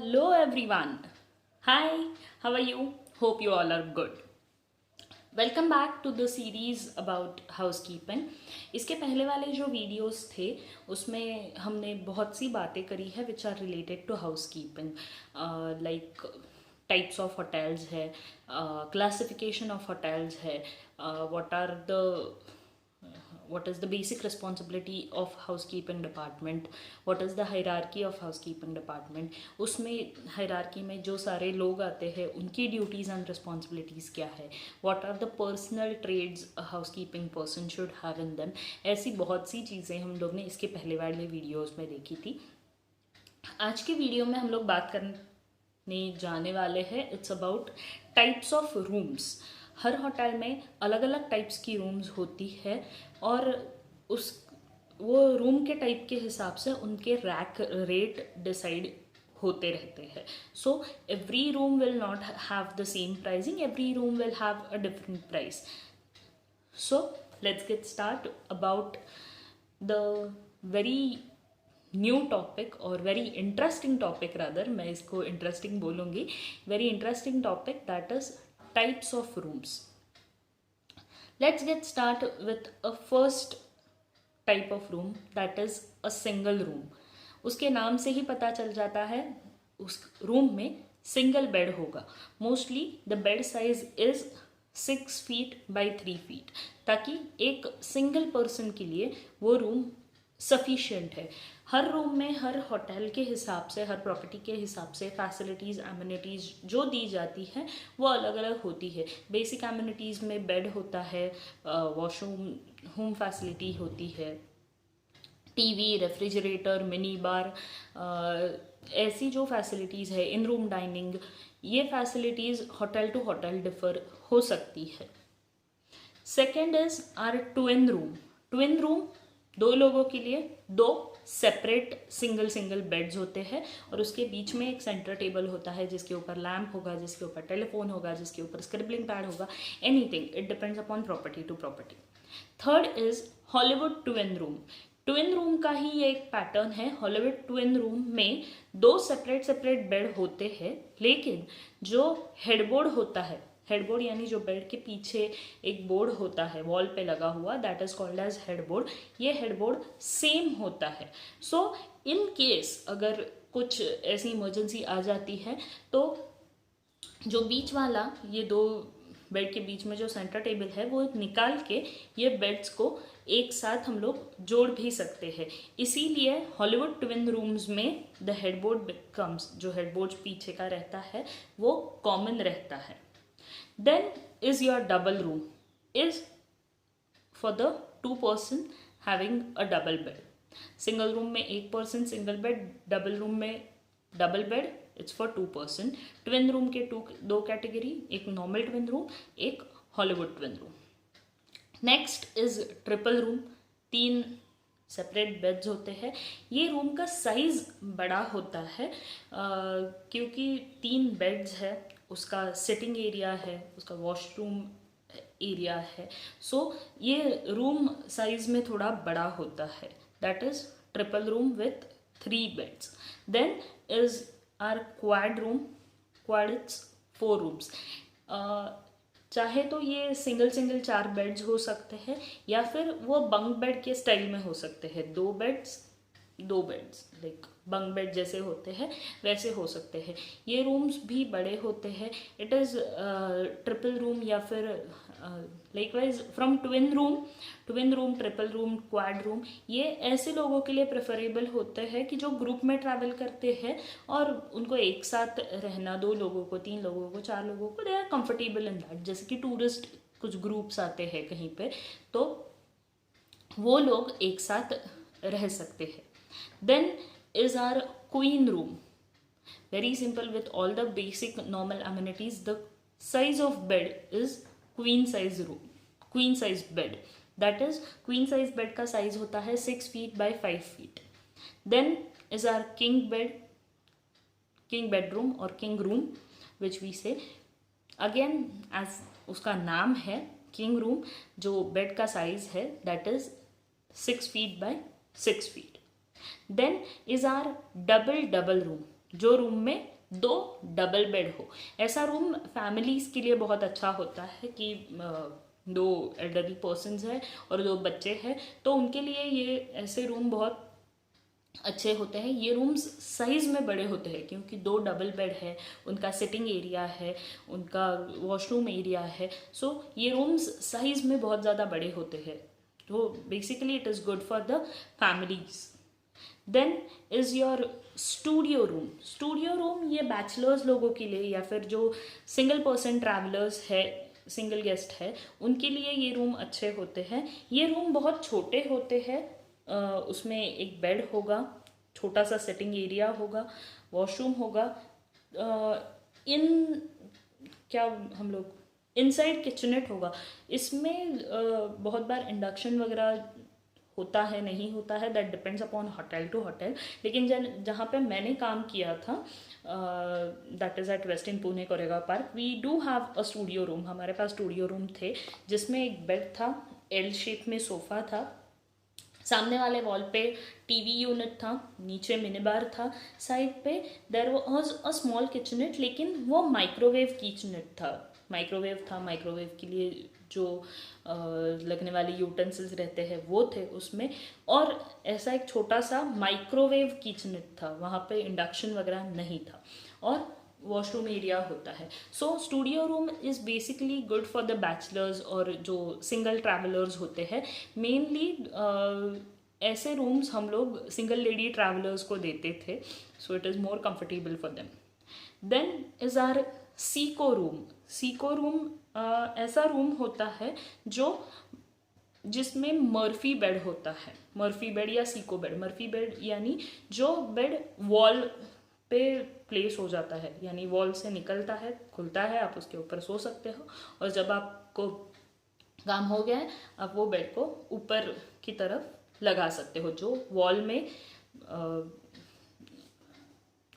Hello everyone. Hi, how are you? Hope you all are good. Welcome back to the series about housekeeping. इसके पहले वाले जो videos थे उसमें हमने बहुत सी बातें करी है which are related to housekeeping, like types of hotels है, क्लासिफिकेशन ऑफ होटल्स है, what are the what is the basic responsibility of housekeeping department, what is the hierarchy of housekeeping department, उसमें hierarchy में जो सारे लोग आते हैं उनकी duties and responsibilities क्या है, what are the personal traits a housekeeping person should have in them। ऐसी बहुत सी चीज़ें हम लोग ने इसके पहले वाले वीडियोज़ में देखी थी। आज के वीडियो में हम लोग बात करने जाने वाले हैं, it's about types of rooms. Her hotel में अलग अलग टाइप्स की रूम्स होती है और उस वो रूम के टाइप के हिसाब से उनके रैक रेट डिसाइड होते रहते हैं। So every room will not have the same pricing, every room will have a different price. So let's get start about the very new topic और वेरी इंटरेस्टिंग टॉपिक, रादर मैं इसको interesting बोलूँगी, very interesting topic, that is types of rooms. Let's get start with a first type of room, that is a single room. उसके नाम से ही पता चल जाता है उस रूम में सिंगल बेड होगा। Mostly the bed size is 6 feet by 3 feet, ताकि एक सिंगल पर्सन के लिए वो रूम सफिशिएंट है। हर रूम में हर होटल के हिसाब से, हर प्रॉपर्टी के हिसाब से फैसिलिटीज़ एमिनिटीज़ जो दी जाती हैं वो अलग अलग होती है। बेसिक एमिनिटीज़ में बेड होता है, वॉशरूम, होम फैसिलिटी होती है, टीवी, रेफ्रिजरेटर, मिनी बार, ऐसी जो फैसिलिटीज़ है, इन रूम डाइनिंग, ये facilities hotel to hotel differ हो सकती है। Second is are twin room. Twin room दो लोगों के लिए दो सेपरेट सिंगल बेड्स होते हैं और उसके बीच में एक सेंटर टेबल होता है जिसके ऊपर लैम्प होगा, जिसके ऊपर टेलीफोन होगा, जिसके ऊपर स्क्रिबलिंग पैड होगा, anything, it depends upon property to property. Third is Hollywood twin room. Twin room का ही एक पैटर्न है। हॉलीवुड ट्विन रूम में दो सेपरेट बेड होते हैं, लेकिन जो हेडबोर्ड होता है, हेडबोर्ड यानी जो बेड के पीछे एक बोर्ड होता है वॉल पे लगा हुआ, that is called as headboard, ये हेडबोर्ड सेम होता है। सो इन केस अगर कुछ ऐसी इमरजेंसी आ जाती है तो जो बीच वाला, ये दो बेड के बीच में जो सेंटर टेबल है वो निकाल के ये बेड्स को एक साथ हम लोग जोड़ भी सकते हैं। इसीलिए हॉलीवुड ट्विन रूम्स में द हेडबोर्ड बिकम्स, जो हेडबोर्ड पीछे का रहता है वो कॉमन रहता है। Then is your double room, is for the two person having a double bed. Single room में एक person single bed, double room में double bed, it's for two person. Twin room के दो कैटेगरी, एक normal twin room, एक Hollywood twin room. Next is triple room, तीन separate beds होते हैं। ये रूम का साइज बड़ा होता है क्योंकि तीन बेड्स है, उसका सिटिंग एरिया है, उसका वॉशरूम एरिया है, सो ये रूम साइज में थोड़ा बड़ा होता है। That is triple room with 3 beds. Then is are quad room. Quad it's 4 rooms. चाहे तो ये सिंगल 4 बेड्स हो सकते हैं या फिर वो बंक बेड के स्टाइल में हो सकते हैं। दो बेड्स लाइक बंक बेड जैसे होते हैं वैसे हो सकते हैं। ये रूम्स भी बड़े होते हैं। इट इज़ ट्रिपल रूम या फिर likewise from twin room, triple room, quad room, ये ऐसे लोगों के लिए प्रेफरेबल होते हैं कि जो ग्रुप में ट्रैवल करते हैं और उनको एक साथ रहना, 2 लोगों को, 3 लोगों को, 4 लोगों को, they are comfortable in that. जैसे कि टूरिस्ट कुछ ग्रुप्स आते हैं कहीं पे, तो वो लोग एक साथ रह सकते हैं। Then is our queen room. Very simple with all the basic normal amenities. The size of bed is queen size room, queen size bed. That is queen size bed का size होता है 6 feet by 5 feet. Then is our king bedroom or king room, which we say again as उसका नाम है king room, जो bed का size है that is 6 feet by 6 feet. Then is our double room, जो room में दो double bed हो। ऐसा रूम फैमिलीज़ के लिए बहुत अच्छा होता है कि दो एल्डरली पर्सन्स हैं और दो बच्चे हैं, तो उनके लिए ये ऐसे रूम बहुत अच्छे होते हैं। ये रूम्स साइज़ में बड़े होते हैं क्योंकि दो डबल बेड है, उनका सिटिंग एरिया है, उनका वॉशरूम एरिया है, सो ये रूम्स साइज़ में बहुत ज़्यादा बड़े होते हैं। तो basically it is good for the families. Then is your studio room. Studio room ये बैचलर्स लोगों के लिए या फिर जो सिंगल पर्सन ट्रैवलर्स है, सिंगल गेस्ट है, उनके लिए ये रूम अच्छे होते हैं। ये रूम बहुत छोटे होते हैं, उसमें एक बेड होगा, छोटा सा सिटिंग एरिया होगा, वॉशरूम होगा, इन क्या हम लोग इनसाइड किचनेट होगा। इसमें बहुत बार इंडक्शन वगैरह होता है, नहीं होता है, that depends upon hotel to hotel. लेकिन जहाँ पे मैंने काम किया था, that is at Westin Pune Koregaon Park, we do have a studio room. हमारे पास स्टूडियो रूम थे जिसमें एक बेड था, एल शेप में सोफ़ा था, सामने वाले वॉल पे टीवी यूनिट था, नीचे मिनी बार था, साइड पे there was a small kitchenette, लेकिन वो माइक्रोवेव किचनेट था। माइक्रोवेव के लिए जो लगने वाले यूटेंसिल्स रहते हैं वो थे उसमें, और ऐसा एक छोटा सा माइक्रोवेव किचनेट था, वहाँ पे इंडक्शन वगैरह नहीं था, और वॉशरूम एरिया होता है। So studio room is basically good for the bachelors और जो सिंगल ट्रैवलर्स होते हैं। मेनली ऐसे रूम्स हम लोग सिंगल लेडी ट्रैवलर्स को देते थे, so it is more comfortable for them. Then is our Sico room. Sico room ऐसा रूम होता है जो जिसमें मर्फी बेड होता है। मर्फी बेड या सीको बेड, मर्फी बेड यानी जो बेड वॉल पे प्लेस हो जाता है, यानी वॉल से निकलता है, खुलता है, आप उसके ऊपर सो सकते हो, और जब आपको काम हो गया है आप वो बेड को ऊपर की तरफ लगा सकते हो, जो वॉल में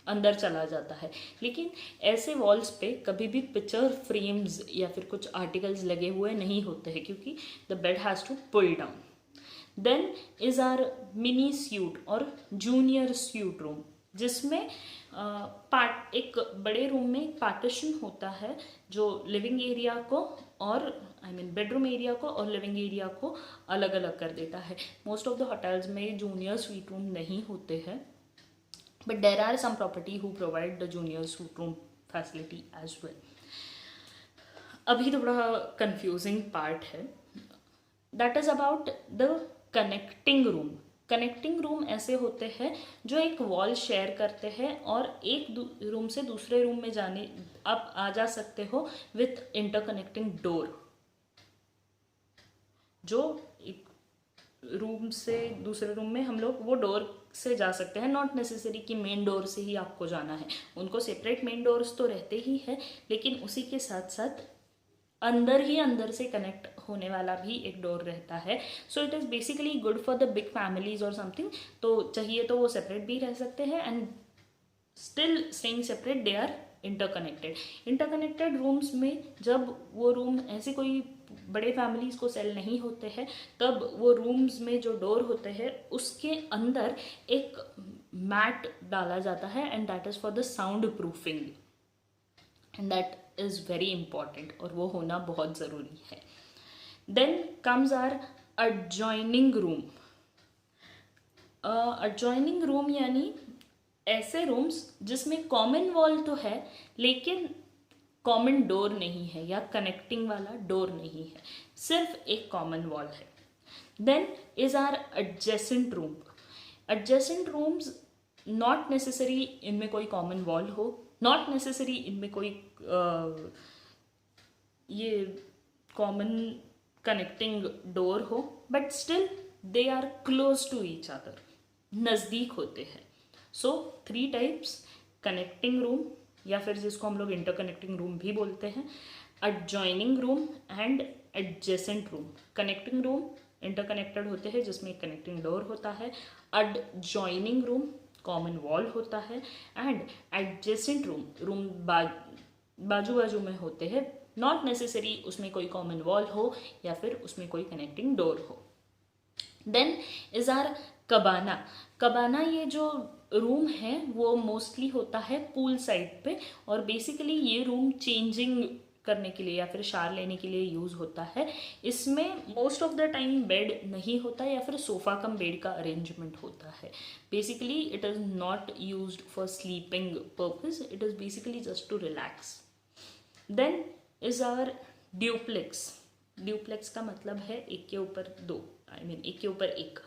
अंदर चला जाता है। लेकिन ऐसे वॉल्स पे कभी भी पिक्चर फ्रेम्स या फिर कुछ आर्टिकल्स लगे हुए नहीं होते हैं क्योंकि the bed has to pull down. Then is our mini suite और जूनियर स्यूट रूम, जिसमें एक बड़े रूम में पार्टीशन होता है जो लिविंग एरिया को और बेडरूम एरिया को और लिविंग एरिया को अलग अलग कर देता है। मोस्ट ऑफ द होटल्स में जूनियर स्वीट रूम नहीं होते हैं, but there are some property who provide the junior suite room facility as well. अभी थोड़ा confusing part है, that is about the connecting room. Connecting room ऐसे होते हैं जो एक वॉल शेयर करते हैं और एक रूम से दूसरे रूम में जाने आप आ जा सकते हो विथ इंटरकनेक्टिंग डोर। जो एक रूम से दूसरे रूम में हम लोग वो डोर से जा सकते हैं, नॉट नेसेसरी कि मेन डोर से ही आपको जाना है। उनको सेपरेट मेन डोर्स तो रहते ही है, लेकिन उसी के साथ साथ अंदर से कनेक्ट होने वाला भी एक डोर रहता है। So it is basically good for the big families और समथिंग। तो चाहिए तो वो सेपरेट भी रह सकते हैं and still staying separate they are interconnected. Interconnected rooms में जब वो रूम ऐसे कोई बड़े फैमिलीज को सेल नहीं होते हैं, तब वो रूम्स में जो डोर होते हैं उसके अंदर एक मैट डाला जाता है and that is for the sound proofing, and that is very important और वो होना बहुत ज़रूरी है। Then comes our adjoining room. Adjoining room यानी ऐसे रूम्स जिसमें कॉमन वॉल तो है लेकिन कॉमन डोर नहीं है या कनेक्टिंग वाला डोर नहीं है, सिर्फ एक कॉमन वॉल है। Then is our adjacent room. Adjacent rooms not necessary इनमें कोई कॉमन वॉल हो, नॉट नेसेसरी इनमें कोई ये कॉमन कनेक्टिंग डोर हो, but still they are close to each other, नज़दीक होते हैं। सो 3 टाइप्स, कनेक्टिंग रूम या फिर जिसको हम लोग इंटरकनेक्टिंग रूम भी बोलते हैं, adjoining room and adjacent room. Connecting room interconnected होते हैं जिसमें कनेक्टिंग डोर होता है, एडजॉइनिंग रूम कॉमन वॉल होता है, एंड एडजेसेंट रूम बाजू बाजू में होते हैं, नॉट नेसेसरी उसमें कोई कॉमन वॉल हो या फिर उसमें कोई कनेक्टिंग डोर हो। Then is our cabana. Cabana ये जो रूम है वो मोस्टली होता है पूल साइड पे, और बेसिकली ये रूम चेंजिंग करने के लिए या फिर शावर लेने के लिए यूज़ होता है। इसमें most of the time bed नहीं होता या फिर सोफ़ा कम बेड का अरेंजमेंट होता है। Basically it is not used for sleeping purpose, it is basically just to relax. Then is our duplex. Duplex का मतलब है एक के ऊपर दो, आई मीन एक के ऊपर एक,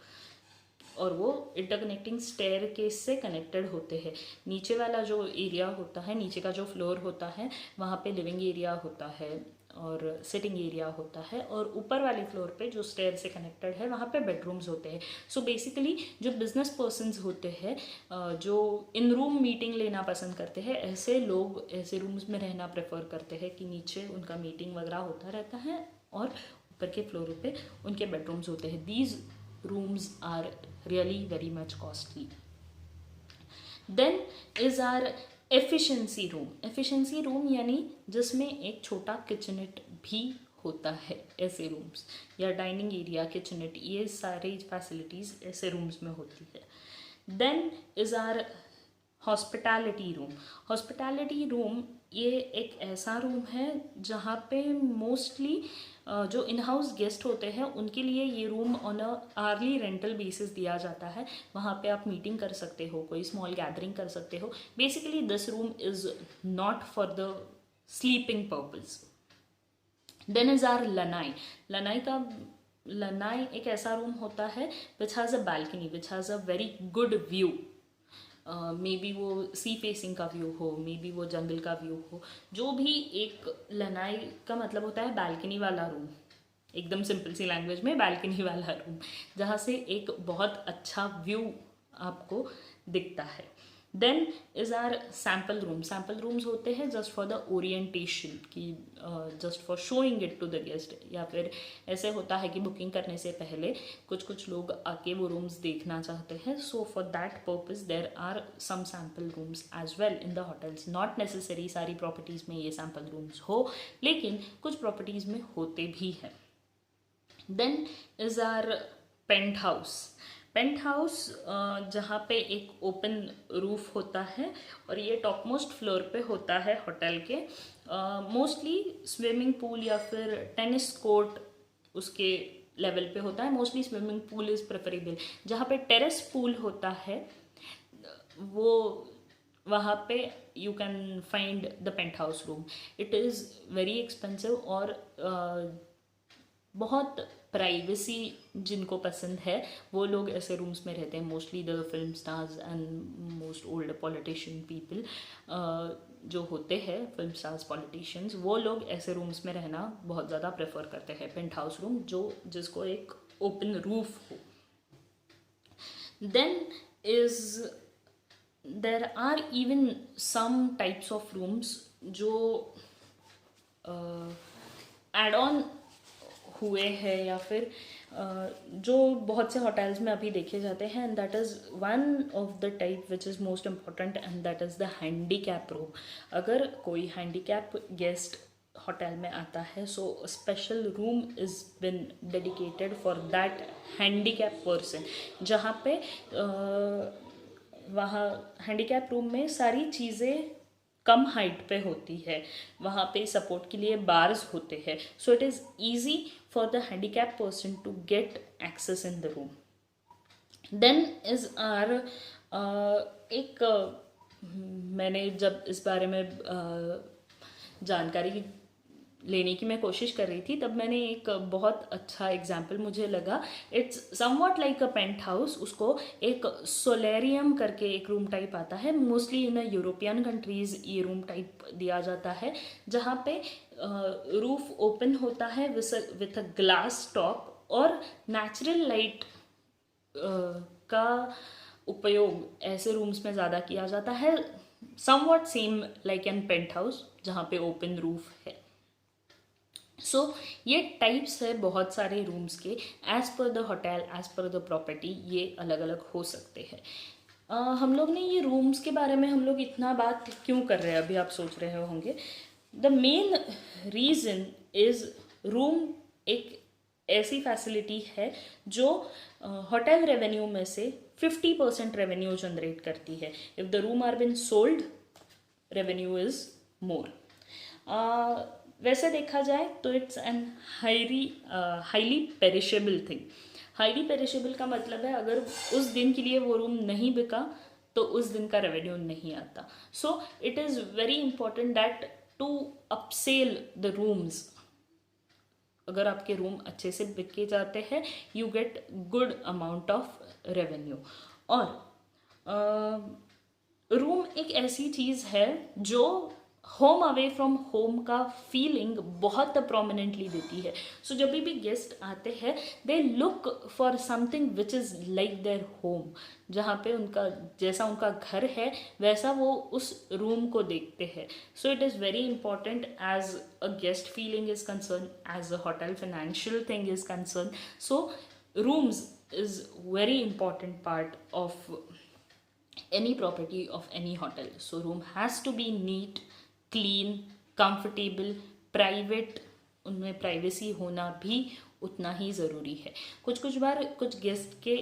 और वो इंटरकनेक्टिंग स्टेयर केस से कनेक्टेड होते हैं। नीचे वाला जो एरिया होता है, नीचे का जो फ्लोर होता है, वहाँ पे लिविंग एरिया होता है और सिटिंग एरिया होता है, और ऊपर वाले फ्लोर पे जो स्टेयर से कनेक्टेड है वहाँ पे बेडरूम्स होते हैं। सो बेसिकली जो बिजनेस पर्सनस होते हैं, जो इन रूम मीटिंग लेना पसंद करते हैं, ऐसे लोग ऐसे रूम्स में रहना प्रेफर करते हैं कि नीचे उनका मीटिंग वगैरह होता रहता है और ऊपर के फ्लोर पे उनके बेडरूम्स होते हैं। These rooms are really very much costly. Then is our efficiency room. Efficiency room यानी जिसमें एक छोटा किचनेट भी होता है। ऐसे रूम्स या डाइनिंग एरिया, किचनेट, ये सारी फैसिलिटीज़ ऐसे रूम्स में होती है। Then is our hospitality room. Hospitality room ये एक ऐसा रूम है जहाँ पे मोस्टली जो इन हाउस गेस्ट होते हैं उनके लिए ये room on a hourly rental basis दिया जाता है। वहाँ पे आप मीटिंग कर सकते हो, कोई स्मॉल गैदरिंग कर सकते हो। Basically this room is not for the sleeping purpose. Then is our lanai. Lanai एक ऐसा रूम होता है which has a balcony, which has a very good view. Maybe वो सी फेसिंग का view हो, मे बी वो जंगल का view हो, जो भी। एक लनाई का मतलब होता है बैल्कनी वाला रूम, एकदम सिंपल सी लैंग्वेज में बैल्कनी वाला रूम, जहाँ से एक बहुत अच्छा व्यू आपको दिखता है। Then is our sample room. Sample rooms होते हैं जस्ट फॉर द ओरिएंटेशन, कि just for showing it to the guest, या फिर ऐसे होता है कि बुकिंग करने से पहले कुछ लोग आके वो रूम्स देखना चाहते हैं। So for that purpose there are some sample rooms as well in the hotels. Not necessary सारी प्रॉपर्टीज़ में ये सैम्पल रूम्स हो, लेकिन कुछ प्रॉपर्टीज़ में होते भी हैं। Then is our penthouse. Penthouse जहाँ पे एक ओपन रूफ होता है और ये टॉप मोस्ट फ्लोर पे होता है होटल के। मोस्टली स्विमिंग पूल या फिर टेनिस कोर्ट उसके लेवल पे होता है। Mostly swimming pool is preferable. जहाँ पे टेरेस पूल होता है वो वहाँ पे you can find the penthouse room. It is very expensive और बहुत प्राइवेसी जिनको पसंद है वो लोग ऐसे रूम्स में रहते हैं। Mostly the film stars and most old politician people जो होते हैं, फिल्म स्टार्स, पॉलिटिशियंस, वो लोग ऐसे रूम्स में रहना बहुत ज़्यादा प्रेफर करते हैं। पेंट हाउस रूम जिसको एक ओपन रूफ हो। Then is there are even some types of rooms जो एड ऑन हुए हैं या फिर जो बहुत से होटल्स में अभी देखे जाते हैं, and that is one of the type which is most important, and that is the handicap room. अगर कोई हैंडीकैप गेस्ट होटल में आता है, so special room is been dedicated for that handicap person, जहाँ पे वहाँ हैंडीकैप रूम में सारी चीज़ें कम हाइट पे होती है। वहाँ पे सपोर्ट के लिए बार्स होते हैं। So it is easy for the handicap person to get access in the room. Then is our एक मैंने जब इस बारे में जानकारी लेने की मैं कोशिश कर रही थी, तब मैंने एक बहुत अच्छा एग्जाम्पल मुझे लगा। It's somewhat like a penthouse. उसको एक सोलेरियम करके एक रूम टाइप आता है। मोस्टली इन यूरोपियन कंट्रीज़ ये रूम टाइप दिया जाता है, जहाँ पे रूफ ओपन होता है विथ अ ग्लास टॉप, और नेचुरल लाइट का उपयोग ऐसे रूम्स में ज़्यादा किया जाता है। Somewhat same like an penthouse जहाँ पे ओपन रूफ है। सो ये टाइप्स है बहुत सारे रूम्स के। As per the hotel, as per the property, ये अलग अलग हो सकते हैं। हम लोग ने ये रूम्स के बारे में हम लोग इतना बात क्यों कर रहे हैं, अभी आप सोच रहे होंगे। The main reason is room एक ऐसी फैसिलिटी है जो होटल रेवेन्यू में से 50% रेवेन्यू जनरेट करती है. If the room are been sold, revenue is more. वैसे देखा जाए तो it's an highly perishable thing. Highly perishable का मतलब है अगर उस दिन के लिए वो रूम नहीं बिका तो उस दिन का रेवेन्यू नहीं आता. So it is very important that to upsell the rooms. अगर आपके रूम अच्छे से बिके जाते हैं, you get good amount of revenue. और रूम एक ऐसी चीज़ है जो होम अवे फ्रॉम होम का फीलिंग बहुत प्रोमिनेंटली देती है. सो जब भी गेस्ट आते हैं, they look for something which is like their home. जहाँ पे उनका जैसा उनका घर है वैसा वो उस रूम को देखते हैं. So it is very important as a guest feeling is concern, as a hotel financial thing is concern. So rooms is very important part of any property of any hotel. So room has to be neat, clean, comfortable, private. उनमें privacy होना भी उतना ही ज़रूरी है. कुछ कुछ बार कुछ guest के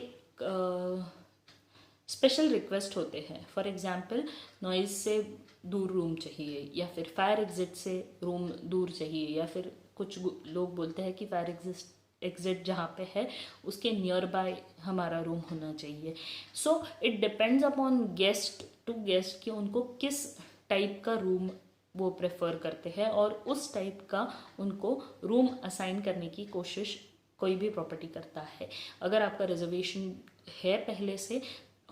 स्पेशल रिक्वेस्ट होते हैं. फॉर एग्जांपल, नॉइज़ से दूर रूम चाहिए, या फिर फायर एग्जिट से रूम दूर चाहिए, या फिर कुछ लोग बोलते हैं कि फायर एग्जिट जहाँ पे है उसके नियर बाय हमारा रूम होना चाहिए. So it depends upon guest to guest कि उनको किस टाइप का रूम वो प्रेफर करते हैं और उस टाइप का उनको रूम असाइन करने की कोशिश कोई भी प्रॉपर्टी करता है. अगर आपका रिजर्वेशन है पहले से,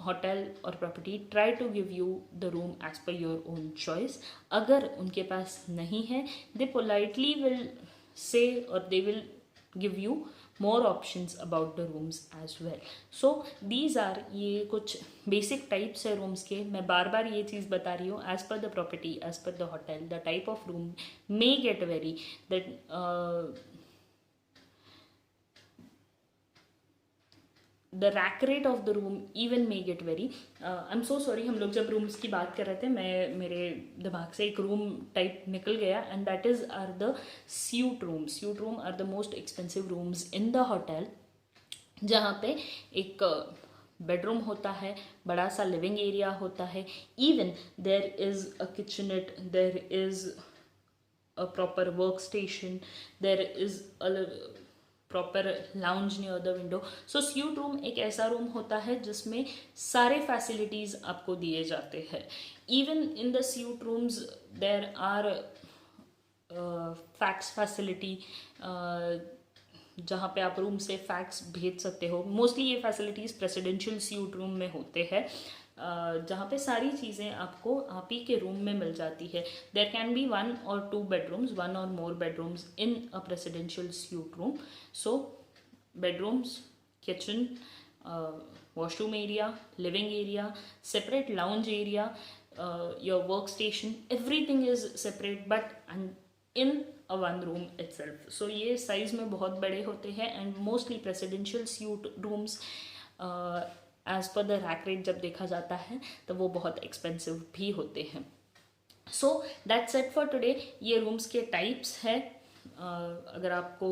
होटल और property try to give you the room as per your own choice. अगर उनके पास नहीं है, दे पोलाइटली विल से और they will give you more options about the rooms as well. So these are ये कुछ basic types है rooms के. मैं बार बार ये चीज़ बता रही हूँ. as per the property, as per the hotel, the type of room may get vary. That the rack rate of the room even may get vary. I'm so sorry, हम लोग जब रूम्स की बात कर रहे थे मेरे दिमाग से एक रूम टाइप निकल गया, and that is are the suite room. Suite room are the most expensive rooms in the hotel, जहाँ पे एक बेडरूम होता है, बड़ा सा लिविंग एरिया होता है, even there is a kitchenette, there is a proper work station, there is a proper lounge near the window. So suite room एक ऐसा रूम होता है जिसमें सारे फैसिलिटीज़ आपको दिए जाते हैं. Even in the suite rooms there are fax facility, जहाँ पे आप रूम से फैक्स भेज सकते हो. मोस्टली ये फैसिलिटीज़ प्रेसिडेंशियल स्यूट रूम में होते हैं, जहाँ पे सारी चीज़ें आपको आप ही के रूम में मिल जाती है. There can be 1 or 2 bedrooms, 1 or more bedrooms in a presidential suite room. So bedrooms, kitchen, washroom area, living area, separate lounge area, your workstation, everything is separate but in a one room itself. So ये size में बहुत बड़े होते हैं, and mostly presidential suite rooms as per the rack rate जब देखा जाता है तो वो बहुत एक्सपेंसिव भी होते हैं. So that's it for today. ये रूम्स के टाइप्स है. अगर आपको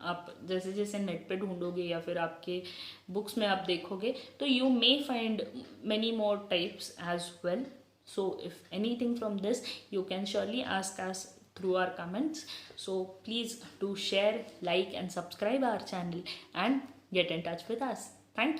आप जैसे जैसे नेट पे ढूंढोगे या फिर आपके बुक्स में आप देखोगे तो you may find many more types as well. So if anything from this you can surely ask us through our comments. So please do share, like and subscribe our channel and get in touch with us. Thank you.